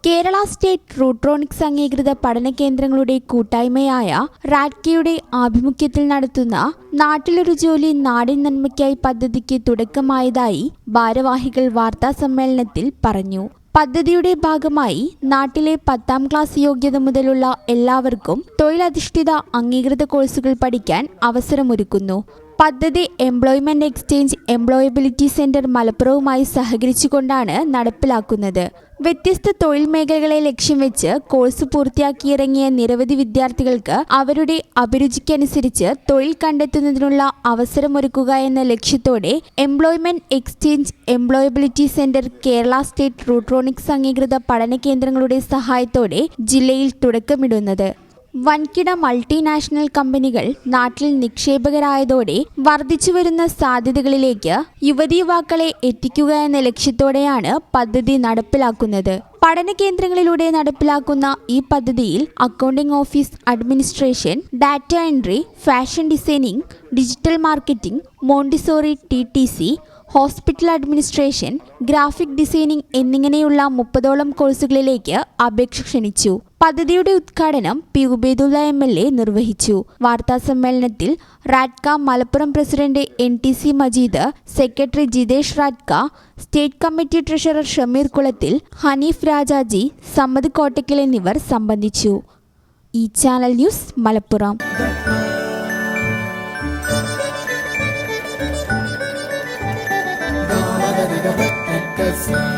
Kerala state Rutronix അംഗീകൃത പഠന കേന്ദ്രങ്ങളുടെ കൂട്ടായ്മയായ റാറ്റ്കയുടെ ആഭിമുഖ്യത്തിൽ നടത്തുന്ന നാട്ടിലൊരു ജോലി നാടിൻ നന്മയ്ക്കായി പദ്ധതിക്ക് തുടക്കമായതായി ഭാരവാഹികൾ വാർത്താസമ്മേളനത്തിൽ പറഞ്ഞു. പദ്ധതിയുടെ ഭാഗമായി നാട്ടിലെ 10ാം ക്ലാസ് യോഗ്യത മുതലുള്ള എല്ലാവർക്കും തൊഴിലധിഷ്ഠിത അംഗീകൃത കോഴ്സുകൾ പഠിക്കാൻ അവസരമൊരുക്കുന്നു. പദ്ധതി എംപ്ലോയ്മെന്റ് എക്സ്ചേഞ്ച് എംപ്ലോയബിലിറ്റി സെന്റർ മലപ്പുറവുമായി സഹകരിച്ചുകൊണ്ടാണ് നടപ്പിലാക്കുന്നത്. വ്യത്യസ്ത തൊഴിൽ മേഖലകളെ ലക്ഷ്യം വെച്ച് കോഴ്സ് പൂർത്തിയാക്കിയിറങ്ങിയ നിരവധി വിദ്യാർത്ഥികൾക്ക് അവരുടെ അഭിരുചിക്കനുസരിച്ച് തൊഴിൽ കണ്ടെത്തുന്നതിനുള്ള അവസരമൊരുക്കുക എന്ന ലക്ഷ്യത്തോടെ employment exchange employability centre Kerala state Rutronix അംഗീകൃത പഠന കേന്ദ്രങ്ങളുടെ സഹായത്തോടെ ജില്ലയിൽ തുടക്കമിടുന്നത്. വൻകിട മൾട്ടിനാഷണൽ കമ്പനികൾ നാട്ടിൽ നിക്ഷേപകരായതോടെ വർദ്ധിച്ചുവരുന്ന സാധ്യതകളിലേക്ക് യുവതീയുവാക്കളെ എത്തിക്കുക എന്ന ലക്ഷ്യത്തോടെയാണ് പദ്ധതി നടപ്പിലാക്കുന്നത്. പഠന കേന്ദ്രങ്ങളിലൂടെ നടപ്പിലാക്കുന്ന ഈ പദ്ധതിയിൽ accounting office administration, data entry, fashion designing, digital marketing, Montessori TTC, hospital administration, graphic designing എന്നിങ്ങനെയുള്ള 30ഓളം കോഴ്സുകളിലേക്ക് അപേക്ഷ ക്ഷണിച്ചു. പദ്ധതിയുടെ ഉദ്ഘാടനം P. ഉബൈദുള്ള MLA നിർവഹിച്ചു. വാർത്താസമ്മേളനത്തിൽ Ratka Malappuram president NTC Majeed, secretary Jithesh Ratka, state committee treasurer Shameer Kulathil, Haneef Rajaji, Samad Kottakkal എന്നിവർ സംബന്ധിച്ചു. ഈ ചാനൽ ന്യൂസ് മലപ്പുറം. Yes.